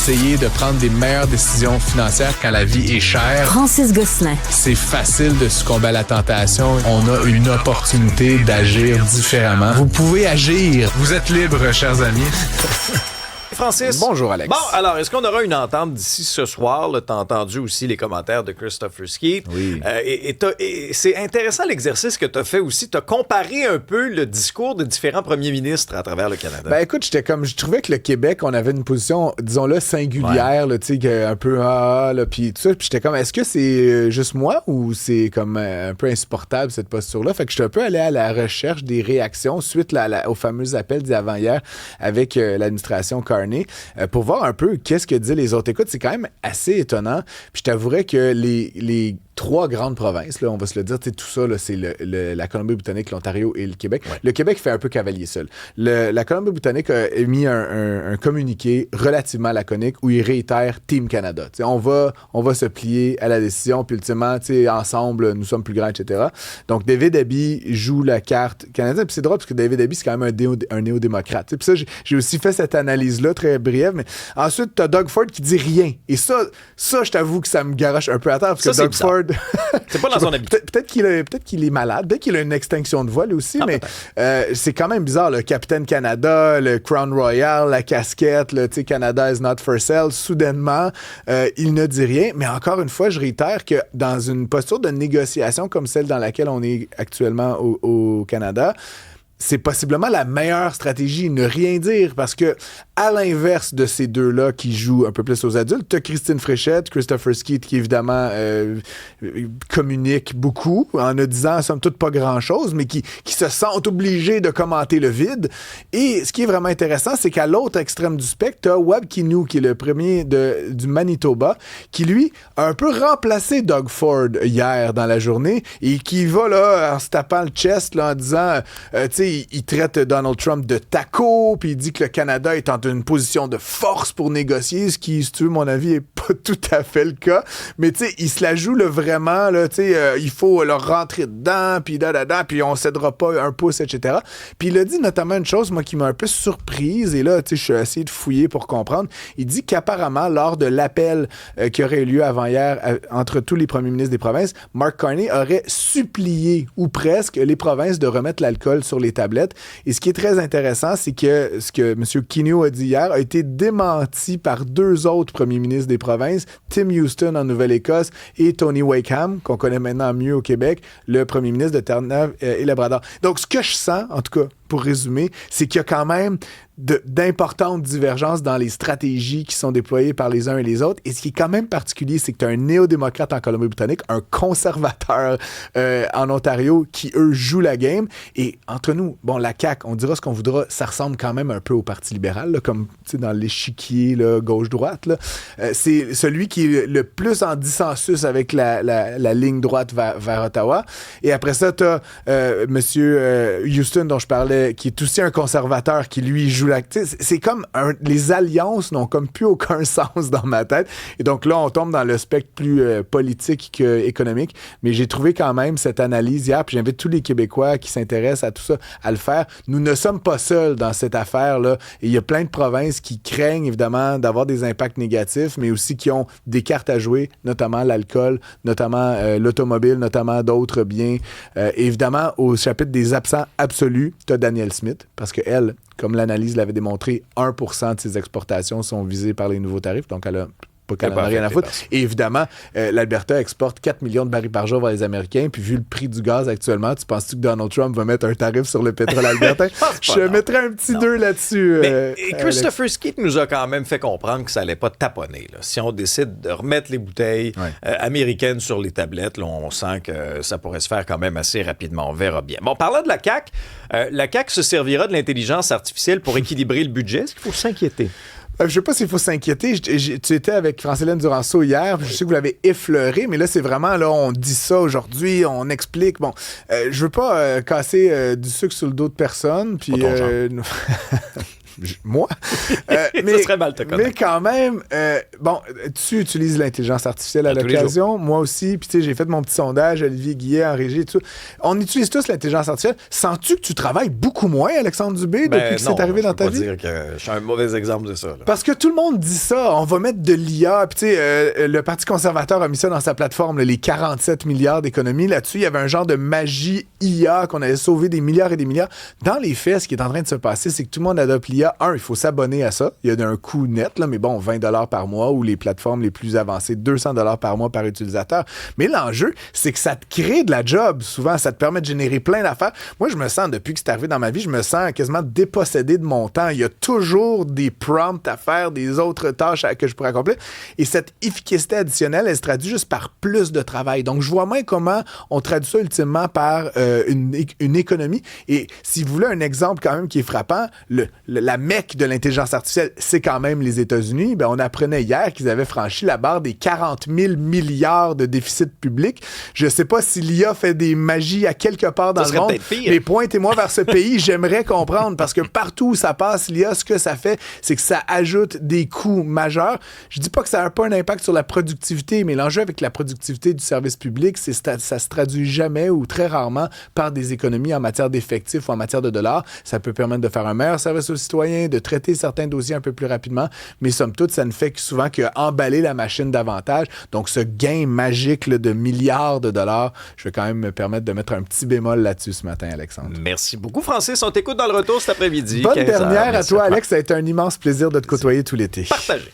essayer de prendre des meilleures décisions financières quand la vie est chère. Francis Gosselin. C'est facile de succomber à la tentation. On a une opportunité d'agir différemment. Vous pouvez agir. Vous êtes libres, chers amis. Francis. Bonjour, Alex. Bon, alors, est-ce qu'on aura une entente d'ici ce soir? Tu as entendu aussi les commentaires de Christopher Skeet. Oui. Et c'est intéressant l'exercice que tu as fait aussi. Tu as comparé un peu le discours de différents premiers ministres à travers le Canada. Ben écoute, je trouvais que le Québec, on avait une position, disons-le, singulière, là, tu sais, un peu puis tout ça. Puis j'étais comme, est-ce que c'est juste moi ou c'est comme un peu insupportable cette posture-là? Fait que je suis un peu allé à la recherche des réactions suite au fameux appel d'avant-hier avec l'administration Carney. Pour voir un peu qu'est-ce que disaient les autres. Écoute, c'est quand même assez étonnant. Puis je t'avouerais que les trois grandes provinces, là, on va se le dire, tout ça, là, c'est la Colombie-Britannique, l'Ontario et le Québec. Ouais. Le Québec fait un peu cavalier seul. La Colombie-Britannique a émis un communiqué relativement laconique où il réitère Team Canada. T'sais, on va se plier à la décision, puis ultimement, ensemble, nous sommes plus grands, etc. Donc, David Abbey joue la carte canadienne. Puis c'est drôle parce que David Abbey, c'est quand même un néo-démocrate. Puis ça, j'ai aussi fait cette analyse-là, très brève. Mais ensuite, t'as Doug Ford qui dit rien. Et ça, je t'avoue que ça me garoche un peu à terre parce que Doug Ford... C'est pas dans son habitude. Peut-être qu'il est malade, peut-être qu'il a une extinction de voix lui aussi, mais c'est quand même bizarre, le Capitaine Canada, le Crown Royal, la casquette, le Canada is not for sale, soudainement, il ne dit rien, mais encore une fois, je réitère que dans une posture de négociation comme celle dans laquelle on est actuellement au Canada, c'est possiblement la meilleure stratégie, ne rien dire, parce que à l'inverse de ces deux-là qui jouent un peu plus aux adultes, t'as Christine Fréchette, Christopher Skeet qui évidemment communique beaucoup en ne disant somme toute pas grand-chose, mais qui se sentent obligés de commenter le vide. Et ce qui est vraiment intéressant, c'est qu'à l'autre extrême du spectre, t'as Wab Kinew, qui est le premier du Manitoba, qui lui a un peu remplacé Doug Ford hier dans la journée et qui va là en se tapant le chest là, en disant, tu sais, il traite Donald Trump de taco, puis il dit que le Canada est en une position de force pour négocier, ce qui, si tu veux, mon avis, est pas tout à fait le cas. Mais tu sais, il se la joue là, vraiment, là, tu sais, il faut leur rentrer dedans, puis puis on cédera pas un pouce, etc. Puis il a dit notamment une chose, moi, qui m'a un peu surprise, et là, tu sais, je suis essayé de fouiller pour comprendre. Il dit qu'apparemment, lors de l'appel qui aurait eu lieu avant-hier entre tous les premiers ministres des provinces, Mark Carney aurait supplié, ou presque, les provinces de remettre l'alcool sur les tablettes. Et ce qui est très intéressant, c'est que ce que M. Kinew a dit hier a été démenti par deux autres premiers ministres des provinces, Tim Houston en Nouvelle-Écosse et Tony Wakeham, qu'on connaît maintenant mieux au Québec, le premier ministre de Terre-Neuve et Labrador. Donc, ce que je sens, en tout cas, pour résumer, c'est qu'il y a quand même d'importantes divergences dans les stratégies qui sont déployées par les uns et les autres. Et ce qui est quand même particulier, c'est que tu as un néo-démocrate en Colombie-Britannique, un conservateur en Ontario qui, eux, jouent la game. Et entre nous, bon, la CAQ, on dira ce qu'on voudra, ça ressemble quand même un peu au Parti libéral, là, comme dans l'échiquier là, gauche-droite. Là. C'est celui qui est le plus en dissensus avec la ligne droite vers Ottawa. Et après ça, tu as M. Houston, dont je parlais, qui est aussi un conservateur, qui, lui, joue la... C'est comme... les alliances n'ont comme plus aucun sens dans ma tête. Et donc là, on tombe dans le spectre plus politique qu'économique. Mais j'ai trouvé quand même cette analyse hier, puis j'invite tous les Québécois qui s'intéressent à tout ça à le faire. Nous ne sommes pas seuls dans cette affaire-là. Et il y a plein de provinces qui craignent, évidemment, d'avoir des impacts négatifs, mais aussi qui ont des cartes à jouer, notamment l'alcool, notamment l'automobile, notamment d'autres biens. Évidemment, au chapitre des absents absolus, tu as Danielle Smith, parce qu'elle, comme l'analyse l'avait démontré, 1% de ses exportations sont visées par les nouveaux tarifs, donc elle a pas qu'elle en a rien à foutre. Et évidemment, l'Alberta exporte 4 millions de barils par jour vers les Américains, puis vu le prix du gaz actuellement, tu penses-tu que Donald Trump va mettre un tarif sur le pétrole albertain? Je mettrais un petit 2 là-dessus. Mais Christopher Skeet nous a quand même fait comprendre que ça allait pas taponner. Là. Si on décide de remettre les bouteilles américaines sur les tablettes, là, on sent que ça pourrait se faire quand même assez rapidement. On verra bien. Bon, parlant de la CAQ, la CAQ se servira de l'intelligence artificielle pour équilibrer le budget. Est-ce qu'il faut s'inquiéter? Je sais pas s'il faut s'inquiéter. Tu étais avec Francilène Duranceau hier. Je sais que vous l'avez effleuré, mais là, c'est vraiment, là, on dit ça aujourd'hui, on explique. Bon, je veux pas casser du sucre sur le dos de personne. Puis, moi. Ça serait mal te connaître. Mais quand même, tu utilises l'intelligence artificielle à l'occasion. Moi aussi. Puis tu sais, j'ai fait mon petit sondage, Olivier Guillet en régie et tout. On utilise tous l'intelligence artificielle. Sens-tu que tu travailles beaucoup moins, Alexandre Dubé, depuis que c'est arrivé dans ta vie? Je peux pas dire que je suis un mauvais exemple de ça. Là. Parce que tout le monde dit ça. On va mettre de l'IA. Puis tu sais, le Parti conservateur a mis ça dans sa plateforme, là, les 47 milliards d'économies. Là-dessus, il y avait un genre de magie IA qu'on allait sauver des milliards et des milliards. Dans les faits, ce qui est en train de se passer, c'est que tout le monde adopte l'IA. Il faut s'abonner à ça. Il y a un coût net, là, mais bon, 20 $ par mois, ou les plateformes les plus avancées, 200 $ par mois par utilisateur. Mais l'enjeu, c'est que ça te crée de la job. Souvent, ça te permet de générer plein d'affaires. Moi, je me sens, depuis que c'est arrivé dans ma vie, je me sens quasiment dépossédé de mon temps. Il y a toujours des prompts à faire, des autres tâches que je pourrais accomplir. Et cette efficacité additionnelle, elle se traduit juste par plus de travail. Donc, je vois moins comment on traduit ça ultimement par une économie. Et si vous voulez un exemple quand même qui est frappant, la mecque de l'intelligence artificielle, c'est quand même les États-Unis. On apprenait hier qu'ils avaient franchi la barre des 40 000 milliards de déficit public. Je ne sais pas si l'IA fait des magies à quelque part dans le monde, mais pointez-moi vers ce pays, j'aimerais comprendre, parce que partout où ça passe, l'IA, ce que ça fait, c'est que ça ajoute des coûts majeurs. Je dis pas que ça n'a pas un impact sur la productivité, mais l'enjeu avec la productivité du service public, c'est que ça se traduit jamais ou très rarement par des économies en matière d'effectifs ou en matière de dollars. Ça peut permettre de faire un meilleur service aux citoyens, de traiter certains dossiers un peu plus rapidement, mais somme toute, ça ne fait que souvent qu'emballer la machine davantage. Donc, ce gain magique là, de milliards de dollars, je vais quand même me permettre de mettre un petit bémol là-dessus ce matin, Alexandre. Merci beaucoup, Francis. On t'écoute dans le retour cet après-midi. Bonne dernière à toi, Alex. Ça a été un immense plaisir de te côtoyer tout l'été. Partagé.